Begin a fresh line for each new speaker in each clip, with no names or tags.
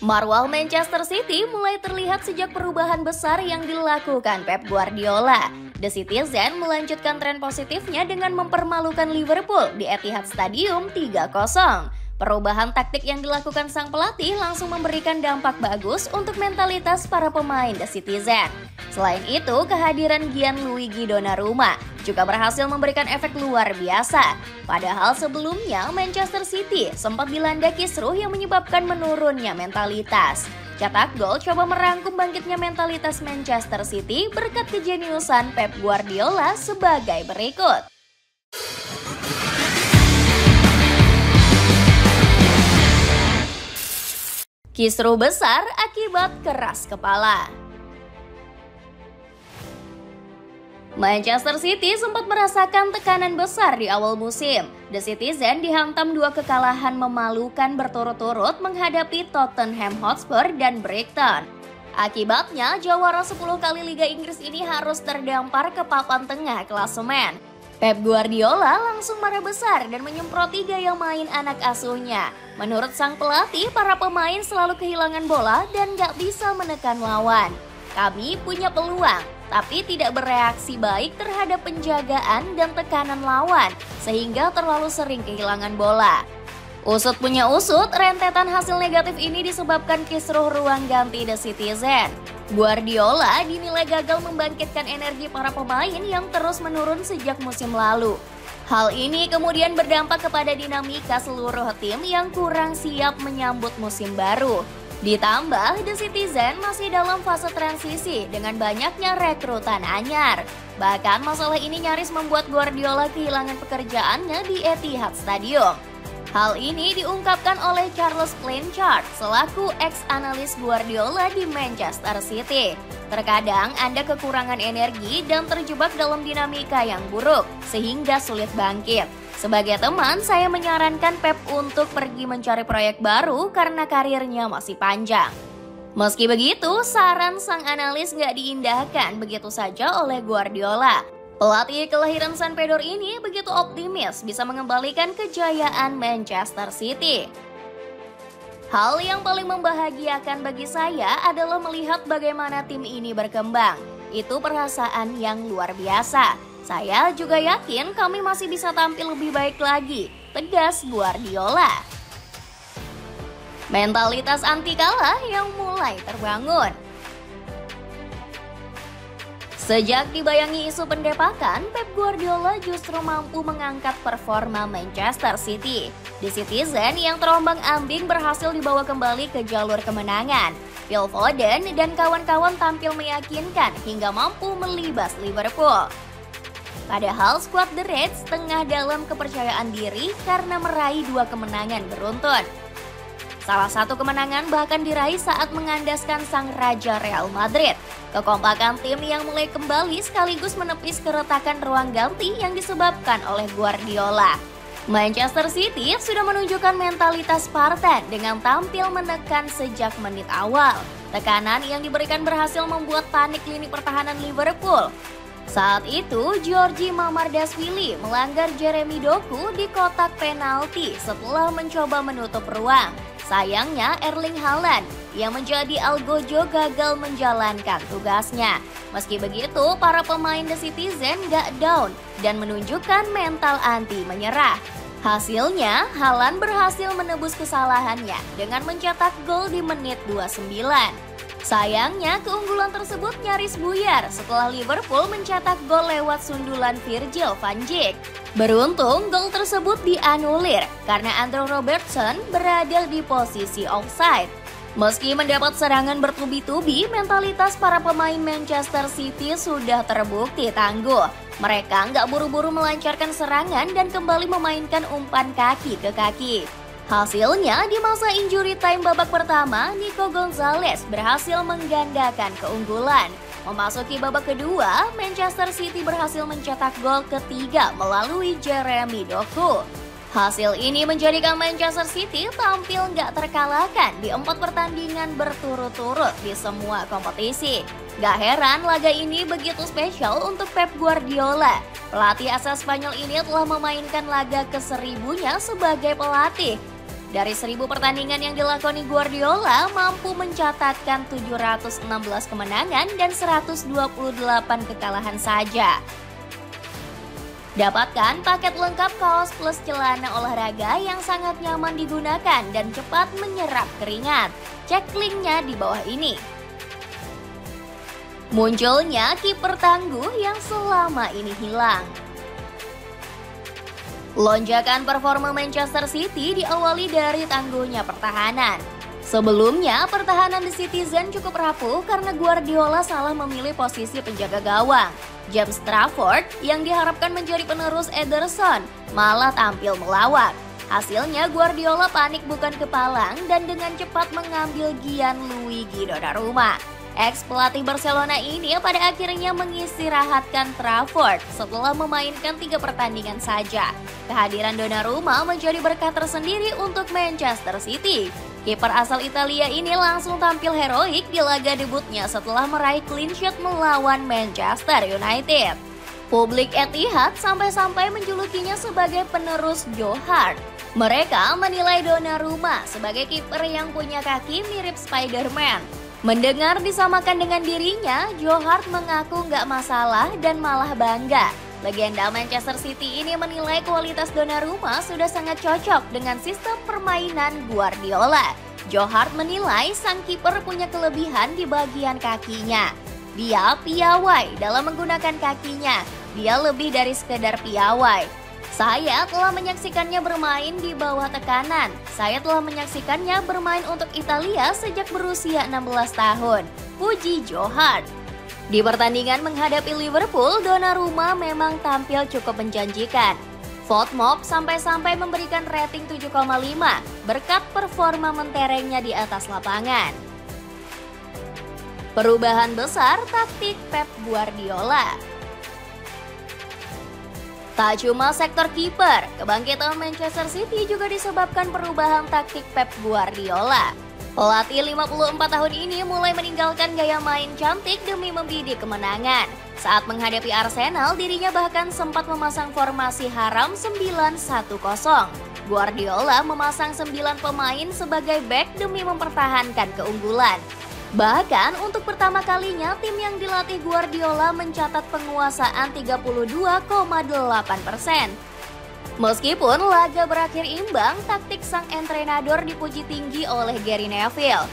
Marwah Manchester City mulai terlihat sejak perubahan besar yang dilakukan Pep Guardiola. The Citizen melanjutkan tren positifnya dengan mempermalukan Liverpool di Etihad Stadium 3-0. Perubahan taktik yang dilakukan sang pelatih langsung memberikan dampak bagus untuk mentalitas para pemain The Citizen. Selain itu, kehadiran Gianluigi Donnarumma juga berhasil memberikan efek luar biasa. Padahal sebelumnya Manchester City sempat dilanda kisruh yang menyebabkan menurunnya mentalitas. Cetak Gol coba merangkum bangkitnya mentalitas Manchester City berkat kejeniusan Pep Guardiola sebagai berikut. Kisruh besar akibat keras kepala. Manchester City sempat merasakan tekanan besar di awal musim. The Citizen dihantam 2 kekalahan memalukan berturut-turut menghadapi Tottenham Hotspur dan Brighton. Akibatnya, jawara 10 kali Liga Inggris ini harus terdampar ke papan tengah klasemen. Pep Guardiola langsung marah besar dan menyemproti gaya main anak asuhnya. Menurut sang pelatih, para pemain selalu kehilangan bola dan gak bisa menekan lawan. Kami punya peluang, tapi tidak bereaksi baik terhadap penjagaan dan tekanan lawan, sehingga terlalu sering kehilangan bola. Usut punya usut, rentetan hasil negatif ini disebabkan kisruh ruang ganti The Citizen. Guardiola dinilai gagal membangkitkan energi para pemain yang terus menurun sejak musim lalu. Hal ini kemudian berdampak kepada dinamika seluruh tim yang kurang siap menyambut musim baru. Ditambah, The Citizen masih dalam fase transisi dengan banyaknya rekrutan anyar. Bahkan masalah ini nyaris membuat Guardiola kehilangan pekerjaannya di Etihad Stadium. Hal ini diungkapkan oleh Charles Blanchard selaku ex-analis Guardiola di Manchester City. Terkadang Anda kekurangan energi dan terjebak dalam dinamika yang buruk sehingga sulit bangkit. Sebagai teman, saya menyarankan Pep untuk pergi mencari proyek baru karena karirnya masih panjang. Meski begitu, saran sang analis nggak diindahkan begitu saja oleh Guardiola. Pelatih kelahiran San Pedro ini begitu optimis bisa mengembalikan kejayaan Manchester City. Hal yang paling membahagiakan bagi saya adalah melihat bagaimana tim ini berkembang. Itu perasaan yang luar biasa. Saya juga yakin kami masih bisa tampil lebih baik lagi, tegas Guardiola. Mentalitas anti kalah yang mulai terbangun. Sejak dibayangi isu pendepakan, Pep Guardiola justru mampu mengangkat performa Manchester City. The Citizen yang terombang-ambing berhasil dibawa kembali ke jalur kemenangan. Phil Foden dan kawan-kawan tampil meyakinkan hingga mampu melibas Liverpool. Padahal skuad The Reds tengah dalam kepercayaan diri karena meraih 2 kemenangan beruntun. Salah satu kemenangan bahkan diraih saat mengandaskan sang raja Real Madrid. Kekompakan tim yang mulai kembali sekaligus menepis keretakan ruang ganti yang disebabkan oleh Guardiola. Manchester City sudah menunjukkan mentalitas Spartan dengan tampil menekan sejak menit awal. Tekanan yang diberikan berhasil membuat panik lini pertahanan Liverpool. Saat itu, Giorgi Mamardashvili melanggar Jeremy Doku di kotak penalti setelah mencoba menutup ruang. Sayangnya Erling Haaland yang menjadi algojo gagal menjalankan tugasnya. Meski begitu, para pemain The Citizen gak down dan menunjukkan mental anti menyerah. Hasilnya, Haaland berhasil menebus kesalahannya dengan mencetak gol di menit 29. Sayangnya, keunggulan tersebut nyaris buyar setelah Liverpool mencetak gol lewat sundulan Virgil van Dijk. Beruntung, gol tersebut dianulir karena Andrew Robertson berada di posisi offside. Meski mendapat serangan bertubi-tubi, mentalitas para pemain Manchester City sudah terbukti tangguh. Mereka nggak buru-buru melancarkan serangan dan kembali memainkan umpan kaki ke kaki. Hasilnya, di masa injury time babak pertama, Nico Gonzalez berhasil menggandakan keunggulan. Memasuki babak kedua, Manchester City berhasil mencetak gol ketiga melalui Jeremy Doku. Hasil ini menjadikan Manchester City tampil nggak terkalahkan di 4 pertandingan berturut-turut di semua kompetisi. Gak heran laga ini begitu spesial untuk Pep Guardiola. Pelatih asal Spanyol ini telah memainkan laga ke-1000-nya sebagai pelatih. Dari 1.000 pertandingan yang dilakoni Guardiola mampu mencatatkan 716 kemenangan dan 128 kekalahan saja. Dapatkan paket lengkap kaos plus celana olahraga yang sangat nyaman digunakan dan cepat menyerap keringat. Cek linknya di bawah ini. Munculnya kiper tangguh yang selama ini hilang. Lonjakan performa Manchester City diawali dari tangguhnya pertahanan. Sebelumnya, pertahanan The Citizen cukup rapuh karena Guardiola salah memilih posisi penjaga gawang. James Trafford yang diharapkan menjadi penerus Ederson malah tampil melawak. Hasilnya Guardiola panik bukan kepalang dan dengan cepat mengambil Gianluigi Donnarumma. Ex-pelatih Barcelona ini pada akhirnya mengistirahatkan Trafford setelah memainkan 3 pertandingan saja. Kehadiran Donnarumma menjadi berkah tersendiri untuk Manchester City. Kiper asal Italia ini langsung tampil heroik di laga debutnya setelah meraih clean sheet melawan Manchester United. Publik Etihad sampai-sampai menjulukinya sebagai penerus Joe Hart. Mereka menilai Donnarumma sebagai kiper yang punya kaki mirip Spider-Man. Mendengar disamakan dengan dirinya, Joe Hart mengaku nggak masalah dan malah bangga. Legenda Manchester City ini menilai kualitas Donnarumma sudah sangat cocok dengan sistem permainan Guardiola. Joe Hart menilai sang kiper punya kelebihan di bagian kakinya. Dia piawai dalam menggunakan kakinya. Dia lebih dari sekedar piawai. Saya telah menyaksikannya bermain di bawah tekanan. Saya telah menyaksikannya bermain untuk Italia sejak berusia 16 tahun. Puji Joe Hart. Di pertandingan menghadapi Liverpool, Donnarumma memang tampil cukup menjanjikan. FotMob sampai-sampai memberikan rating 7,5 berkat performa menterengnya di atas lapangan. Perubahan besar taktik Pep Guardiola. Tak cuma sektor kiper, kebangkitan Manchester City juga disebabkan perubahan taktik Pep Guardiola. Pelatih 54 tahun ini mulai meninggalkan gaya main cantik demi membidik kemenangan. Saat menghadapi Arsenal, dirinya bahkan sempat memasang formasi haram 9-1-0. Guardiola memasang 9 pemain sebagai bek demi mempertahankan keunggulan. Bahkan untuk pertama kalinya tim yang dilatih Guardiola mencatat penguasaan 32,8%. Meskipun laga berakhir imbang, taktik sang entrenador dipuji tinggi oleh Gary Neville.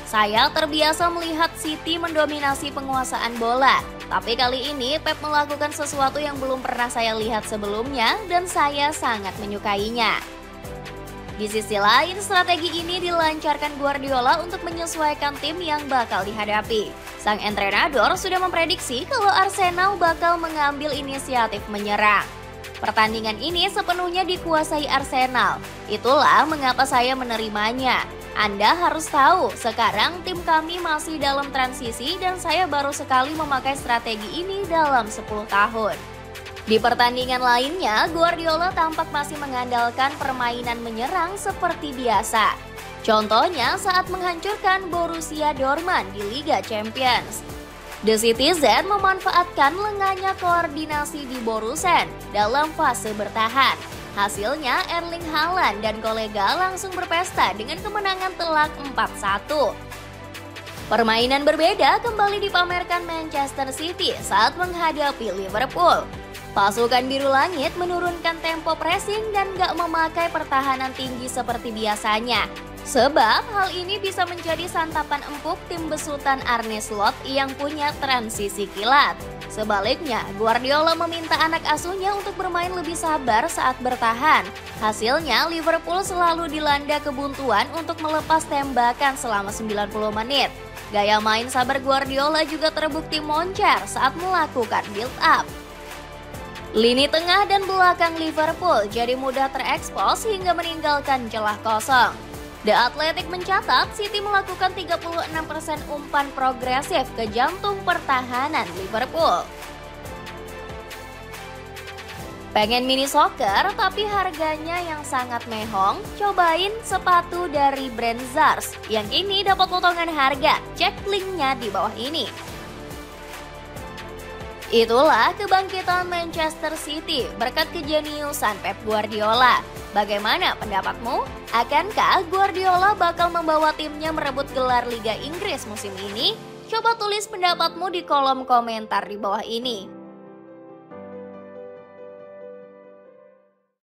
Saya terbiasa melihat City mendominasi penguasaan bola, tapi kali ini Pep melakukan sesuatu yang belum pernah saya lihat sebelumnya dan saya sangat menyukainya. Di sisi lain, strategi ini dilancarkan Guardiola untuk menyesuaikan tim yang bakal dihadapi. Sang entrenador sudah memprediksi kalau Arsenal bakal mengambil inisiatif menyerang. Pertandingan ini sepenuhnya dikuasai Arsenal. Itulah mengapa saya menerimanya. Anda harus tahu, sekarang tim kami masih dalam transisi dan saya baru sekali memakai strategi ini dalam 10 tahun. Di pertandingan lainnya, Guardiola tampak masih mengandalkan permainan menyerang seperti biasa. Contohnya saat menghancurkan Borussia Dortmund di Liga Champions. The Citizen memanfaatkan lengahnya koordinasi di Borussen dalam fase bertahan. Hasilnya Erling Haaland dan kolega langsung berpesta dengan kemenangan telak 4-1. Permainan berbeda kembali dipamerkan Manchester City saat menghadapi Liverpool. Pasukan biru langit menurunkan tempo pressing dan gak memakai pertahanan tinggi seperti biasanya. Sebab hal ini bisa menjadi santapan empuk tim besutan Arne Slot yang punya transisi kilat. Sebaliknya, Guardiola meminta anak asuhnya untuk bermain lebih sabar saat bertahan. Hasilnya, Liverpool selalu dilanda kebuntuan untuk melepas tembakan selama 90 menit. Gaya main sabar Guardiola juga terbukti moncer saat melakukan build-up. Lini tengah dan belakang Liverpool jadi mudah terekspos hingga meninggalkan celah kosong. The Athletic mencatat City melakukan 36% umpan progresif ke jantung pertahanan Liverpool. Pengen mini soccer tapi harganya yang sangat mehong? Cobain sepatu dari brand Zars yang kini dapat potongan harga. Cek linknya di bawah ini. Itulah kebangkitan Manchester City berkat kejeniusan Pep Guardiola. Bagaimana pendapatmu? Akankah Guardiola bakal membawa timnya merebut gelar Liga Inggris musim ini? Coba tulis pendapatmu di kolom komentar di bawah ini.